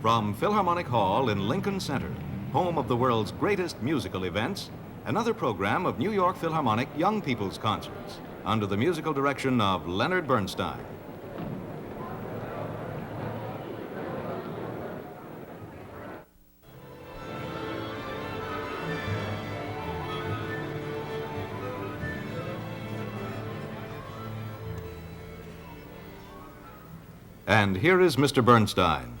From Philharmonic Hall in Lincoln Center, home of the world's greatest musical events, another program of New York Philharmonic Young People's Concerts, under the musical direction of Leonard Bernstein. And here is Mr. Bernstein.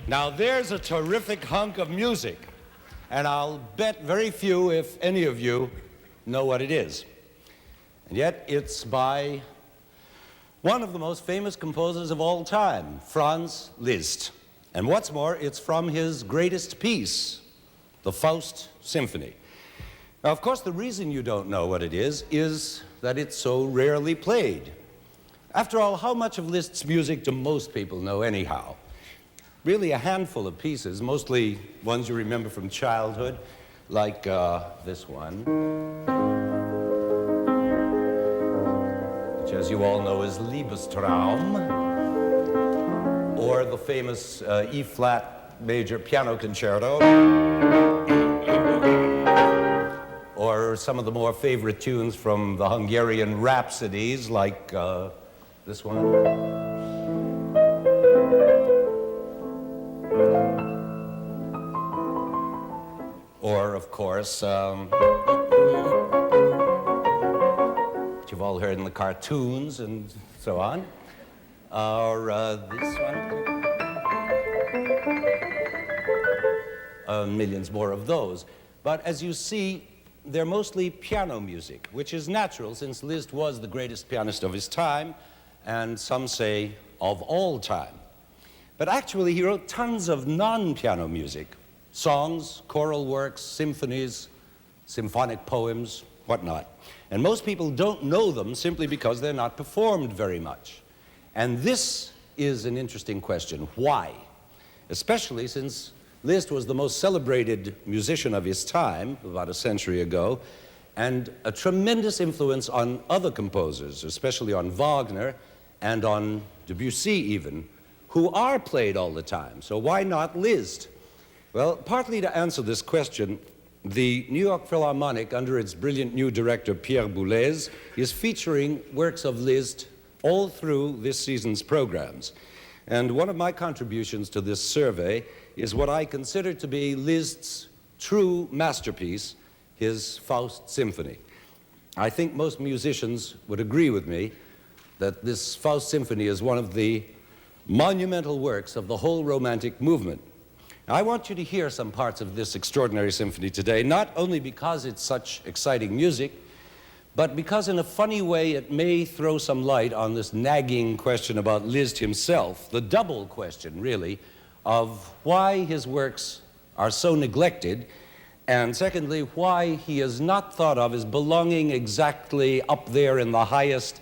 Now there's a terrific hunk of music, and I'll bet very few, if any of you, know what it is. And yet it's by one of the most famous composers of all time, Franz Liszt. And what's more, it's from his greatest piece, the Faust Symphony. Now, of course, the reason you don't know what it is that it's so rarely played. After all, how much of Liszt's music do most people know anyhow? Really a handful of pieces, mostly ones you remember from childhood, like this one, which, as you all know, is Liebestraum, or the famous E-flat major piano concerto, or some of the more favorite tunes from the Hungarian rhapsodies, like this one. Or, of course, what you've all heard in the cartoons and so on. Or this one. Millions more of those. But as you see, they're mostly piano music, which is natural since Liszt was the greatest pianist of his time, and some say of all time. But actually, he wrote tons of non-piano music. Songs, choral works, symphonies, symphonic poems, whatnot. And most people don't know them simply because they're not performed very much. And this is an interesting question. Why? Especially since Liszt was the most celebrated musician of his time, about a century ago, and a tremendous influence on other composers, especially on Wagner and on Debussy even, who are played all the time. So why not Liszt? Well, partly to answer this question, the New York Philharmonic, under its brilliant new director, Pierre Boulez, is featuring works of Liszt all through this season's programs. And one of my contributions to this survey is what I consider to be Liszt's true masterpiece, his Faust Symphony. I think most musicians would agree with me that this Faust Symphony is one of the monumental works of the whole Romantic movement. I want you to hear some parts of this extraordinary symphony today, not only because it's such exciting music, but because in a funny way it may throw some light on this nagging question about Liszt himself, the double question, really, of why his works are so neglected, and secondly, why he is not thought of as belonging exactly up there in the highest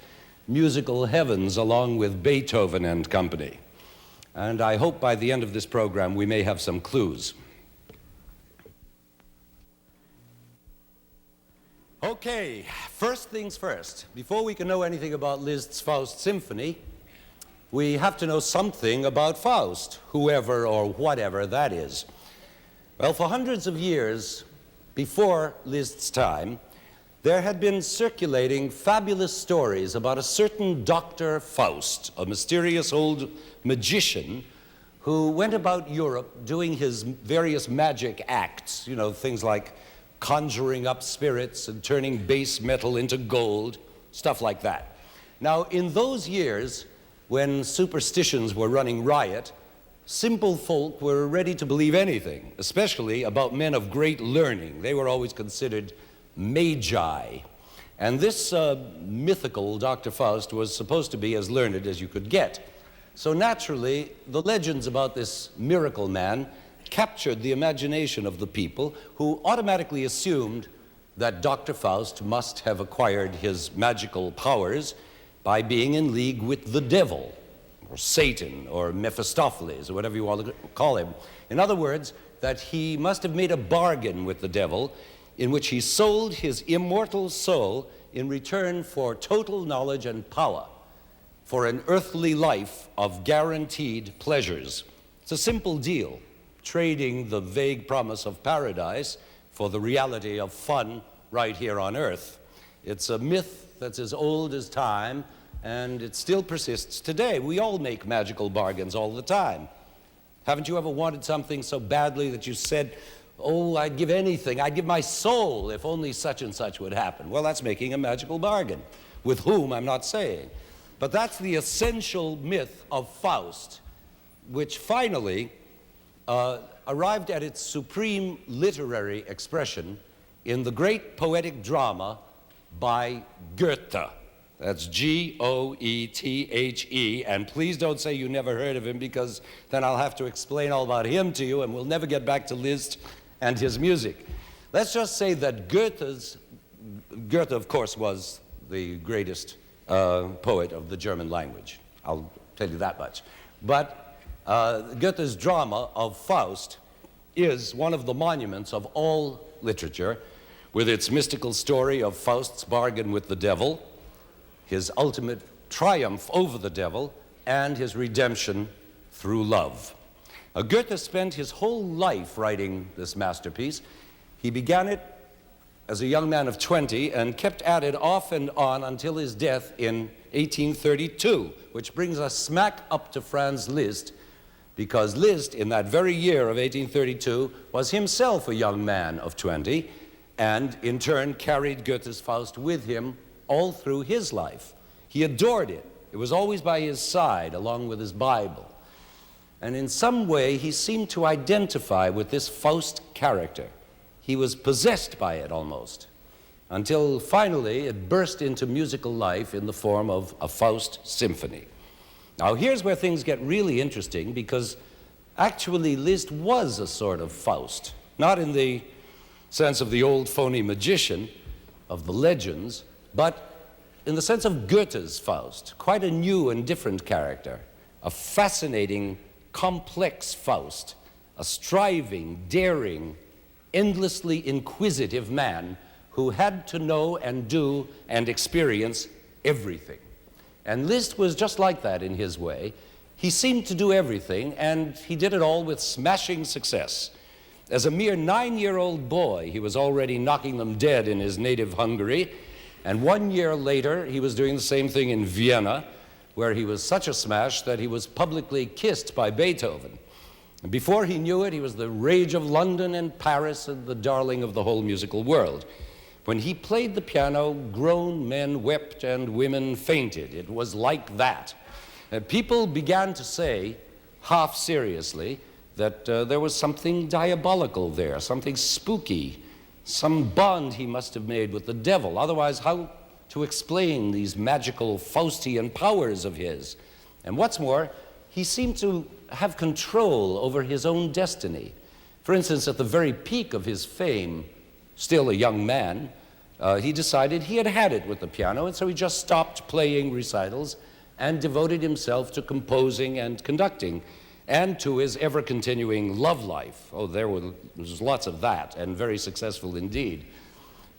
musical heavens along with Beethoven and company. And I hope by the end of this program we may have some clues. Okay, first things first. Before we can know anything about Liszt's Faust Symphony, we have to know something about Faust, whoever or whatever that is. Well, for hundreds of years before Liszt's time, there had been circulating fabulous stories about a certain Dr. Faust, a mysterious old magician who went about Europe doing his various magic acts, you know, things like conjuring up spirits and turning base metal into gold, stuff like that. Now, in those years, when superstitions were running riot, simple folk were ready to believe anything, especially about men of great learning. They were always considered magi. And this mythical Dr. Faust was supposed to be as learned as you could get. So naturally, the legends about this miracle man captured the imagination of the people, who automatically assumed that Dr. Faust must have acquired his magical powers by being in league with the devil, or Satan, or Mephistopheles, or whatever you want to call him. In other words, that he must have made a bargain with the devil in which he sold his immortal soul in return for total knowledge and power, for an earthly life of guaranteed pleasures. It's a simple deal, trading the vague promise of paradise for the reality of fun right here on earth. It's a myth that's as old as time, and it still persists today. We all make magical bargains all the time. Haven't you ever wanted something so badly that you said, oh, I'd give anything, I'd give my soul if only such and such would happen? Well, that's making a magical bargain. With whom, I'm not saying. But that's the essential myth of Faust, which finally arrived at its supreme literary expression in the great poetic drama by Goethe. That's Goethe, and please don't say you never heard of him, because then I'll have to explain all about him to you, and we'll never get back to Liszt and his music. Let's just say that Goethe, of course, was the greatest poet of the German language. I'll tell you that much. But Goethe's drama of Faust is one of the monuments of all literature, with its mystical story of Faust's bargain with the devil, his ultimate triumph over the devil, and his redemption through love. Goethe spent his whole life writing this masterpiece. He began it as a young man of 20 and kept at it off and on until his death in 1832, which brings us smack up to Franz Liszt, because Liszt, in that very year of 1832, was himself a young man of 20, and in turn carried Goethe's Faust with him all through his life. He adored it. It was always by his side, along with his Bible. And in some way, he seemed to identify with this Faust character. He was possessed by it almost, until finally it burst into musical life in the form of a Faust symphony. Now, here's where things get really interesting, because actually Liszt was a sort of Faust, not in the sense of the old phony magician of the legends, but in the sense of Goethe's Faust, quite a new and different character, a fascinating, complex Faust, a striving, daring, endlessly inquisitive man who had to know and do and experience everything. And Liszt was just like that in his way. He seemed to do everything, and he did it all with smashing success. As a mere 9-year-old boy, he was already knocking them dead in his native Hungary, and 1 year later, he was doing the same thing in Vienna, where he was such a smash that he was publicly kissed by Beethoven. And before he knew it, he was the rage of London and Paris and the darling of the whole musical world. When he played the piano, grown men wept and women fainted. It was like that. People began to say, half seriously, that there was something diabolical there, something spooky, some bond he must have made with the devil. Otherwise, how to explain these magical Faustian powers of his? And what's more, he seemed to have control over his own destiny. For instance, at the very peak of his fame, still a young man, he decided he had had it with the piano, and so he just stopped playing recitals and devoted himself to composing and conducting, and to his ever-continuing love life. Oh, there was lots of that, and very successful indeed.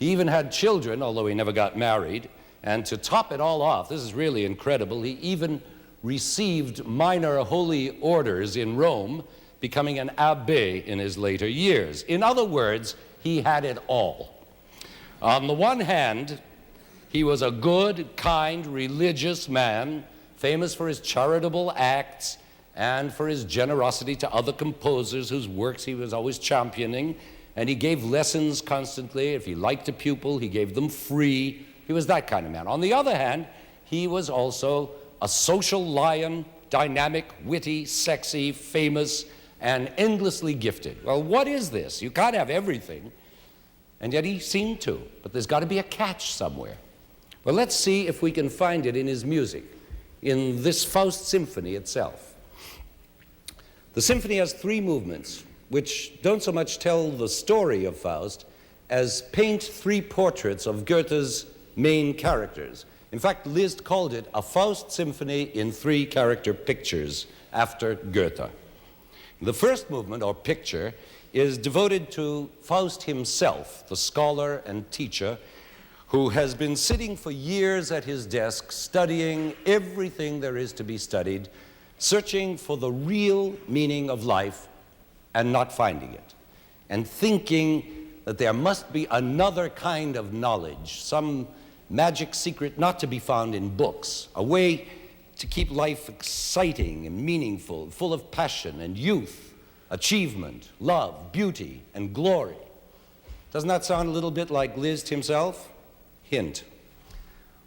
He even had children, although he never got married, and to top it all off, this is really incredible, he even received minor holy orders in Rome, becoming an abbé in his later years. In other words, he had it all. On the one hand, he was a good, kind, religious man, famous for his charitable acts and for his generosity to other composers whose works he was always championing. And he gave lessons constantly. If he liked a pupil, he gave them free. He was that kind of man. On the other hand, he was also a social lion, dynamic, witty, sexy, famous, and endlessly gifted. Well, what is this? You can't have everything. And yet he seemed to. But there's got to be a catch somewhere. Well, let's see if we can find it in his music, in this Faust symphony itself. The symphony has three movements, which don't so much tell the story of Faust as paint three portraits of Goethe's main characters. In fact, Liszt called it a Faust symphony in three character pictures after Goethe. The first movement, or picture, is devoted to Faust himself, the scholar and teacher, who has been sitting for years at his desk studying everything there is to be studied, searching for the real meaning of life and not finding it, and thinking that there must be another kind of knowledge, some magic secret not to be found in books, a way to keep life exciting and meaningful, full of passion and youth, achievement, love, beauty, and glory. Doesn't that sound a little bit like Liszt himself? Hint.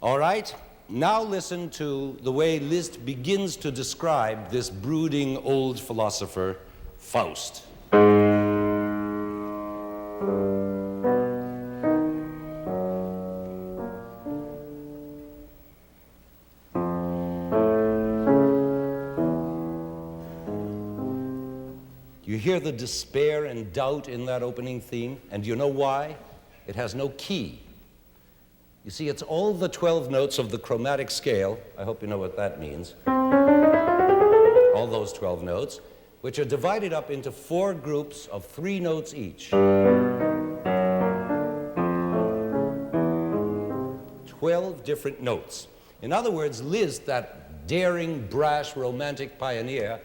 All right, now listen to the way Liszt begins to describe this brooding old philosopher, Faust. You hear the despair and doubt in that opening theme, and you know why? It has no key. You see, it's all the 12 notes of the chromatic scale. I hope you know what that means. All those 12 notes, which are divided up into 4 groups of 3 notes each. 12 different notes. In other words, Liszt, that daring, brash, romantic pioneer,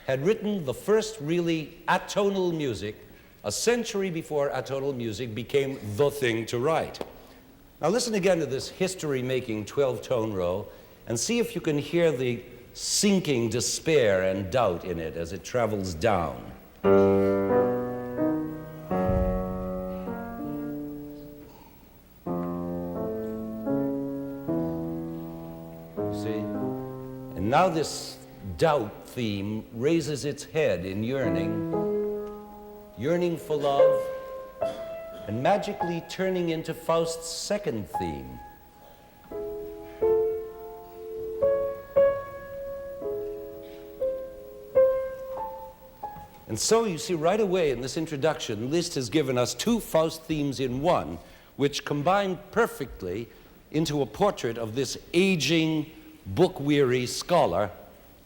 had written the first really atonal music a century before atonal music became the thing to write. Now listen again to this history-making 12-tone row and see if you can hear the sinking despair and doubt in it as it travels down. See? And now this doubt theme raises its head in yearning, yearning for love, and magically turning into Faust's second theme. And so you see right away in this introduction, Liszt has given us 2 Faust themes in one, which combine perfectly into a portrait of this aging, book-weary scholar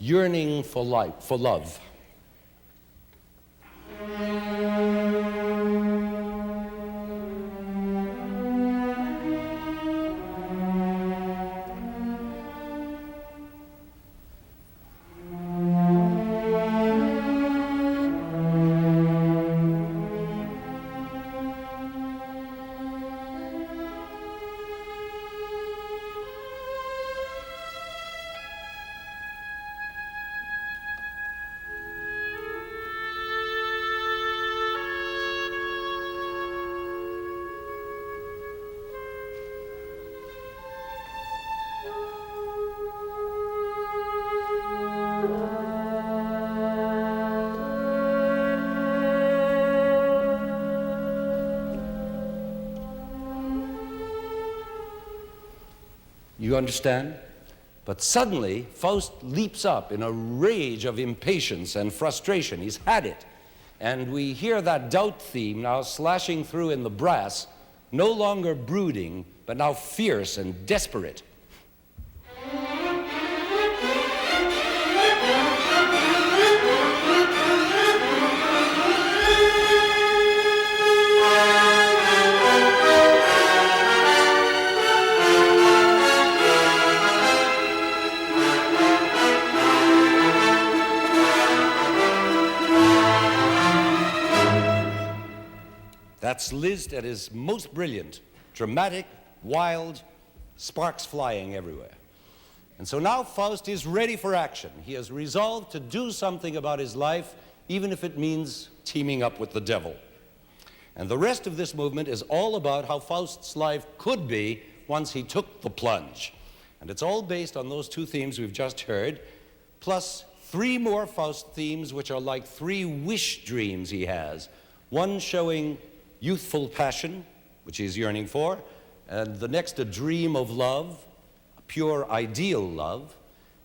yearning for life, for love. You understand? But suddenly, Faust leaps up in a rage of impatience and frustration. He's had it. And we hear that doubt theme now slashing through in the brass, no longer brooding, but now fierce and desperate. That's Liszt at his most brilliant, dramatic, wild, sparks flying everywhere. And so now Faust is ready for action. He has resolved to do something about his life, even if it means teaming up with the devil. And the rest of this movement is all about how Faust's life could be once he took the plunge. And it's all based on those two themes we've just heard, plus 3 more Faust themes which are like 3 wish dreams he has. One showing youthful passion, which he's yearning for, and the next a dream of love, a pure ideal love,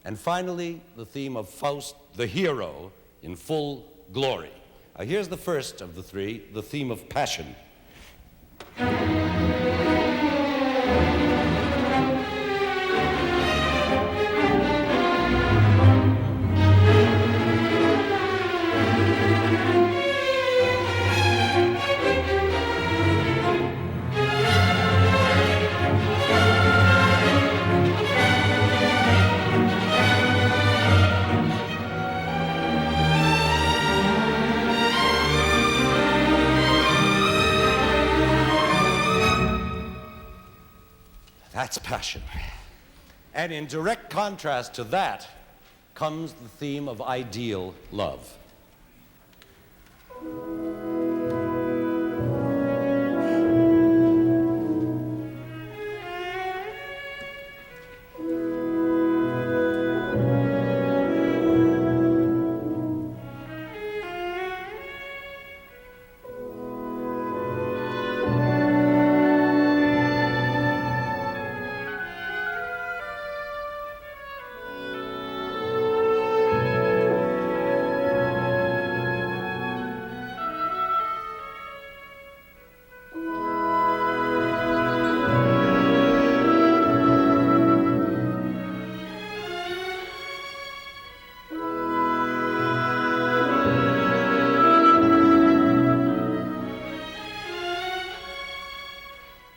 and finally the theme of Faust, the hero, in full glory. Now here's the first of the 3, the theme of passion. That's passion. And in direct contrast to that comes the theme of ideal love.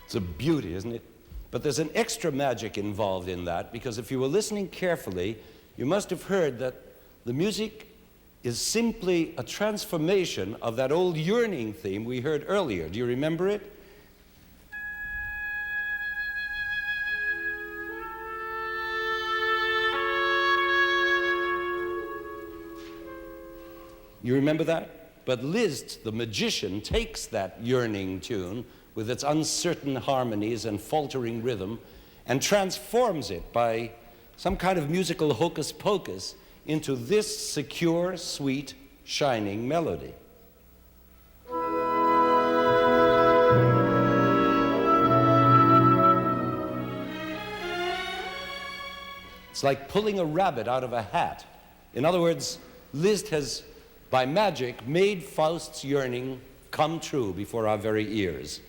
It's a beauty, isn't it? But there's an extra magic involved in that, because if you were listening carefully, you must have heard that the music is simply a transformation of that old yearning theme we heard earlier. Do you remember it? You remember that? But Liszt, the magician, takes that yearning tune with its uncertain harmonies and faltering rhythm and transforms it by some kind of musical hocus pocus into this secure, sweet, shining melody. It's like pulling a rabbit out of a hat. In other words, Liszt has, by magic, made Faust's yearning come true before our very ears.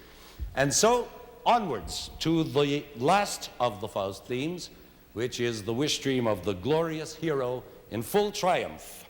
And so, onwards to the last of the Faust themes, which is the wish dream of the glorious hero in full triumph.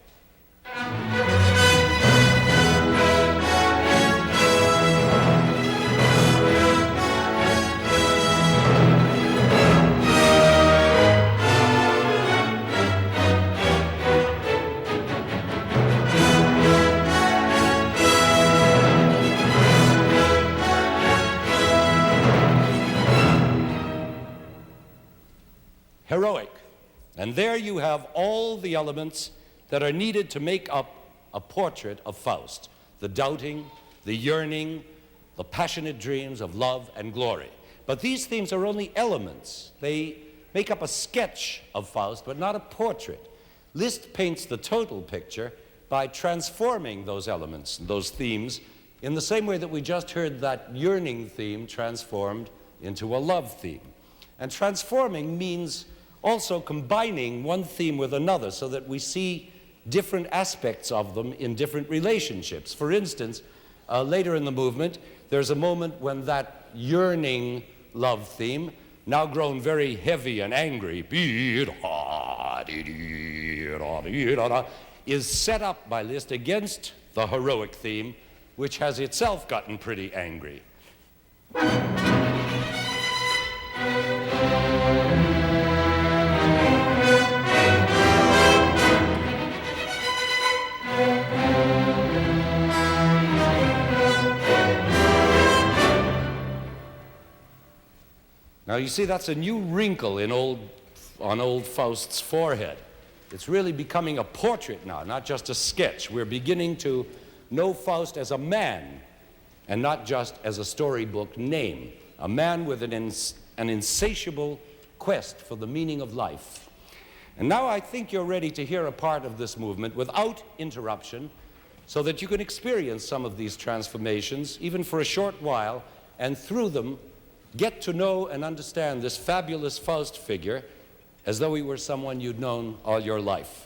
Heroic. And there you have all the elements that are needed to make up a portrait of Faust. The doubting, the yearning, the passionate dreams of love and glory. But these themes are only elements. They make up a sketch of Faust, but not a portrait. Liszt paints the total picture by transforming those elements, those themes, in the same way that we just heard that yearning theme transformed into a love theme. And transforming means also combining one theme with another so that we see different aspects of them in different relationships. For instance, later in the movement, there's a moment when that yearning love theme, now grown very heavy and angry, is set up by Liszt against the heroic theme, which has itself gotten pretty angry. Now, you see, that's a new wrinkle on old Faust's forehead. It's really becoming a portrait now, not just a sketch. We're beginning to know Faust as a man and not just as a storybook name, a man with an insatiable quest for the meaning of life. And now I think you're ready to hear a part of this movement without interruption, so that you can experience some of these transformations, even for a short while, and through them, get to know and understand this fabulous Faust figure as though he were someone you'd known all your life.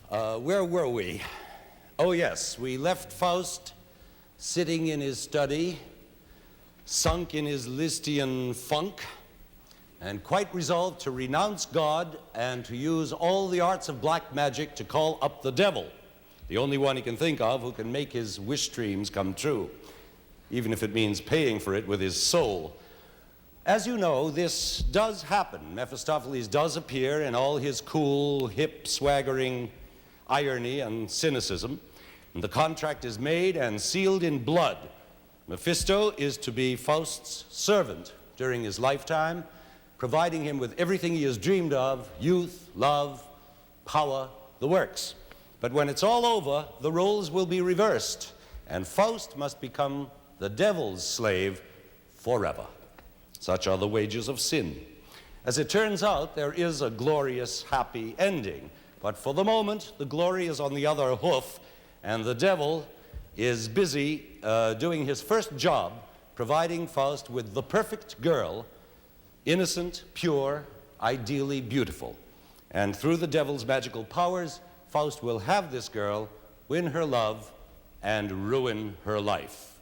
Where were we? Oh, yes, we left Faust sitting in his study, sunk in his Lisztian funk, and quite resolved to renounce God and to use all the arts of black magic to call up the devil, the only one he can think of who can make his wish dreams come true, even if it means paying for it with his soul. As you know, this does happen. Mephistopheles does appear in all his cool, hip, swaggering irony and cynicism. And the contract is made and sealed in blood. Mephisto is to be Faust's servant during his lifetime, providing him with everything he has dreamed of: youth, love, power, the works. But when it's all over, the roles will be reversed, and Faust must become the devil's slave forever. Such are the wages of sin. As it turns out, there is a glorious, happy ending. But for the moment, the glory is on the other hoof, and the devil is busy doing his first job, providing Faust with the perfect girl, innocent, pure, ideally beautiful. And through the devil's magical powers, Faust will have this girl, win her love, and ruin her life.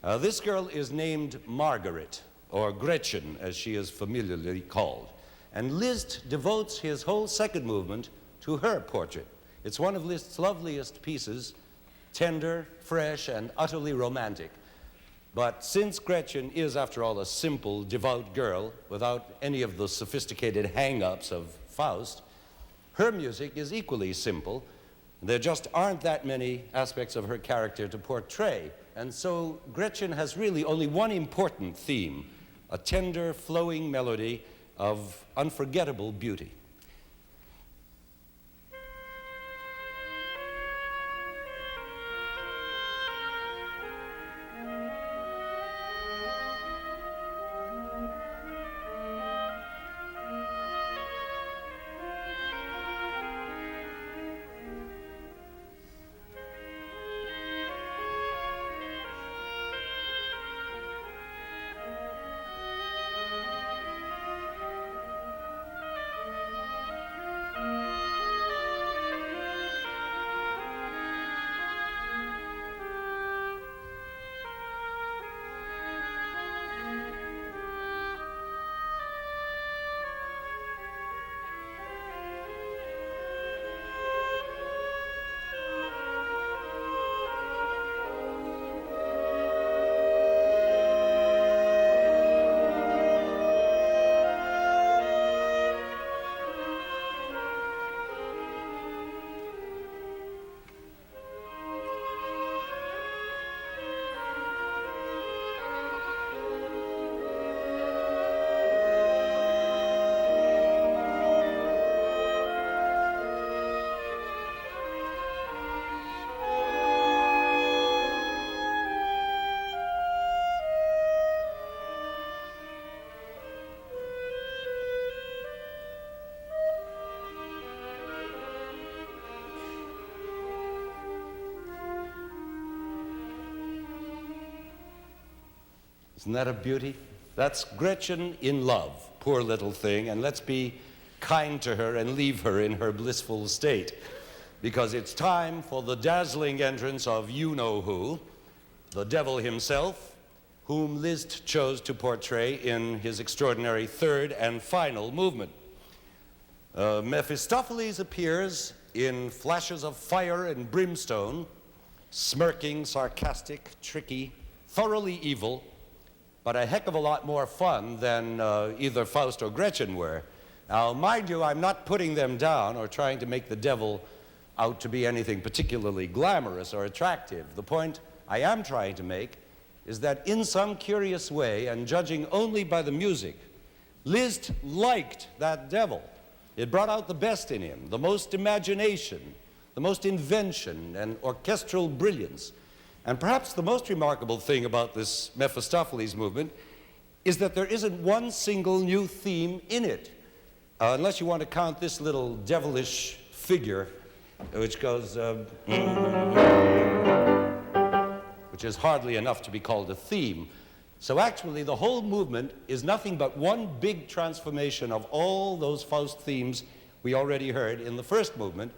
This girl is named Margaret, or Gretchen, as she is familiarly called. And Liszt devotes his whole second movement to her portrait. It's one of Liszt's loveliest pieces, tender, fresh, and utterly romantic. But since Gretchen is, after all, a simple, devout girl without any of the sophisticated hang-ups of Faust, her music is equally simple. There just aren't that many aspects of her character to portray. And so Gretchen has really only one important theme: a tender, flowing melody of unforgettable beauty. Isn't that a beauty? That's Gretchen in love, poor little thing, and let's be kind to her and leave her in her blissful state, because it's time for the dazzling entrance of you-know-who, the devil himself, whom Liszt chose to portray in his extraordinary third and final movement. Mephistopheles appears in flashes of fire and brimstone, smirking, sarcastic, tricky, thoroughly evil, but a heck of a lot more fun than either Faust or Gretchen were. Now, mind you, I'm not putting them down or trying to make the devil out to be anything particularly glamorous or attractive. The point I am trying to make is that in some curious way, and judging only by the music, Liszt liked that devil. It brought out the best in him, the most imagination, the most invention and orchestral brilliance. And perhaps the most remarkable thing about this Mephistopheles movement is that there isn't one single new theme in it, unless you want to count this little devilish figure, which goes, which is hardly enough to be called a theme. So actually, the whole movement is nothing but one big transformation of all those Faust themes we already heard in the first movement.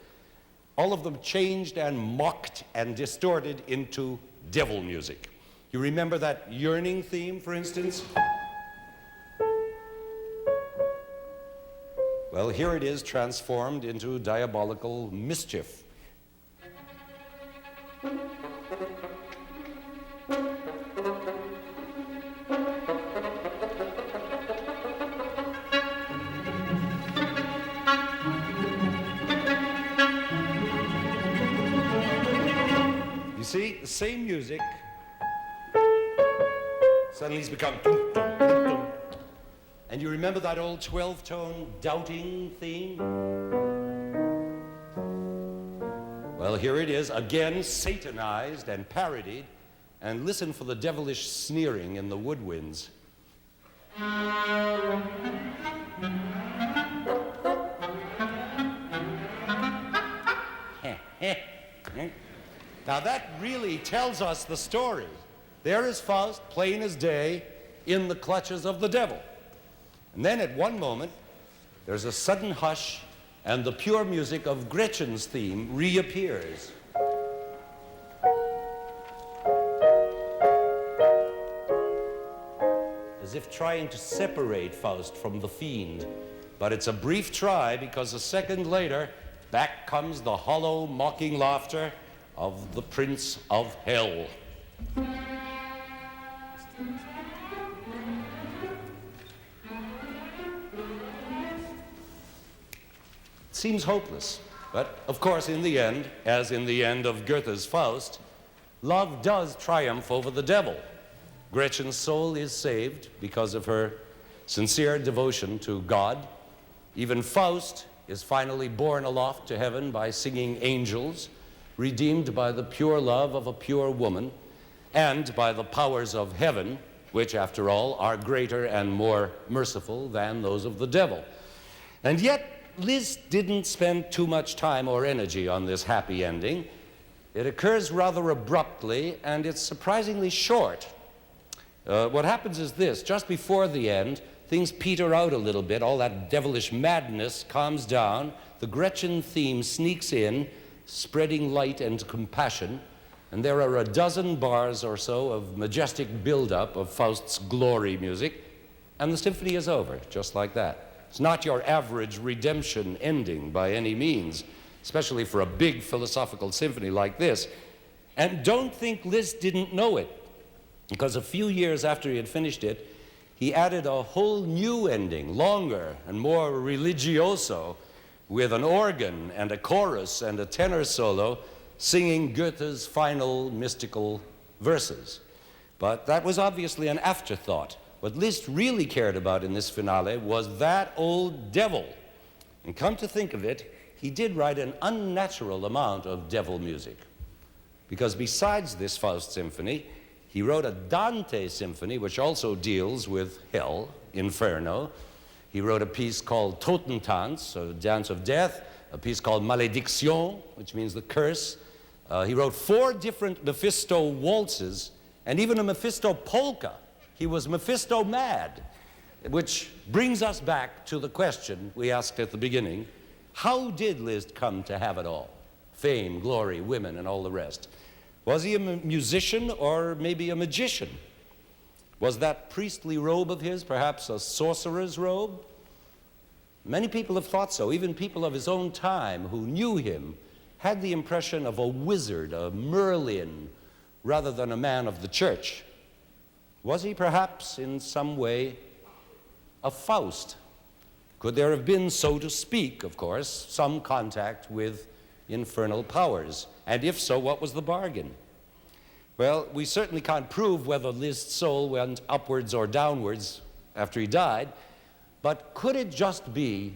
all of them changed and mocked and distorted into devil music. You remember that yearning theme, for instance? Well, here it is transformed into diabolical mischief. You see, the same music suddenly has become dum, dum, dum, dum. And you remember that old 12-tone doubting theme? Well, here it is, again satanized and parodied, and listen for the devilish sneering in the woodwinds. Now that really tells us the story. There is Faust, plain as day, in the clutches of the devil. And then at one moment, there's a sudden hush, and the pure music of Gretchen's theme reappears. As if trying to separate Faust from the fiend. But it's a brief try, because a second later, back comes the hollow, mocking laughter of the Prince of Hell. Seems hopeless, but of course in the end, as in the end of Goethe's Faust, love does triumph over the devil. Gretchen's soul is saved because of her sincere devotion to God. Even Faust is finally borne aloft to heaven by singing angels, redeemed by the pure love of a pure woman, and by the powers of heaven, which after all are greater and more merciful than those of the devil. And yet, Liszt didn't spend too much time or energy on this happy ending. It occurs rather abruptly, and it's surprisingly short. What happens is this: just before the end, things peter out a little bit, all that devilish madness calms down, the Gretchen theme sneaks in, spreading light and compassion, and there are a dozen bars or so of majestic build-up of Faust's glory music, and the symphony is over, just like that. It's not your average redemption ending by any means, especially for a big philosophical symphony like this. And don't think Liszt didn't know it, because a few years after he had finished it, he added a whole new ending, longer and more religioso, with an organ and a chorus and a tenor solo singing Goethe's final mystical verses. But that was obviously an afterthought. What Liszt really cared about in this finale was that old devil. And come to think of it, he did write an unnatural amount of devil music. Because besides this Faust symphony, he wrote a Dante symphony, which also deals with hell, Inferno. He wrote a piece called Totentanz, or Dance of Death, a piece called Malediction, which means the curse. He wrote 4 different Mephisto waltzes, and even a Mephisto polka. He was Mephisto mad, which brings us back to the question we asked at the beginning: how did Liszt come to have it all? Fame, glory, women, and all the rest. Was he a musician or maybe a magician? Was that priestly robe of his perhaps a sorcerer's robe? Many people have thought so. Even people of his own time who knew him had the impression of a wizard, a Merlin, rather than a man of the church. Was he perhaps in some way a Faust? Could there have been, so to speak, of course, some contact with infernal powers? And if so, what was the bargain? Well, we certainly can't prove whether Liszt's soul went upwards or downwards after he died, but could it just be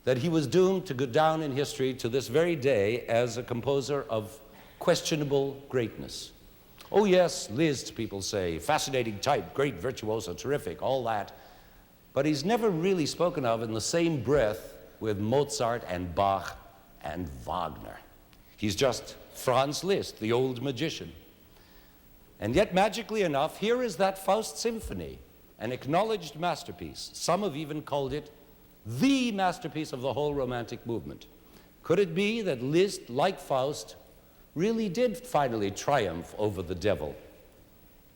that he was doomed to go down in history to this very day as a composer of questionable greatness? Oh yes, Liszt, people say, fascinating type, great virtuoso, terrific, all that. But he's never really spoken of in the same breath with Mozart and Bach and Wagner. He's just Franz Liszt, the old magician. And yet, magically enough, here is that Faust symphony, an acknowledged masterpiece. Some have even called it the masterpiece of the whole Romantic movement. Could it be that Liszt, like Faust, really did finally triumph over the devil?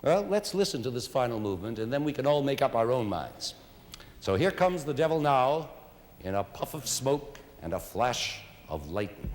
Well, let's listen to this final movement, and then we can all make up our own minds. So here comes the devil now, in a puff of smoke and a flash of lightning.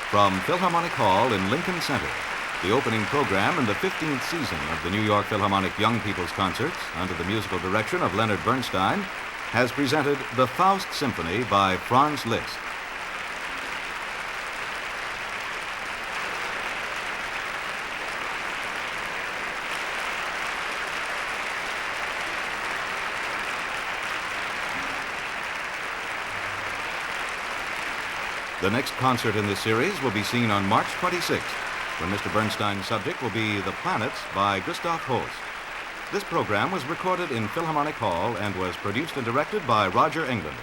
From Philharmonic Hall in Lincoln Center, the opening program in the 15th season of the New York Philharmonic Young People's Concerts, under the musical direction of Leonard Bernstein, has presented the Faust Symphony by Franz Liszt. The next concert in this series will be seen on March 26th, when Mr. Bernstein's subject will be The Planets by Gustav Holst. This program was recorded in Philharmonic Hall and was produced and directed by Roger Englander.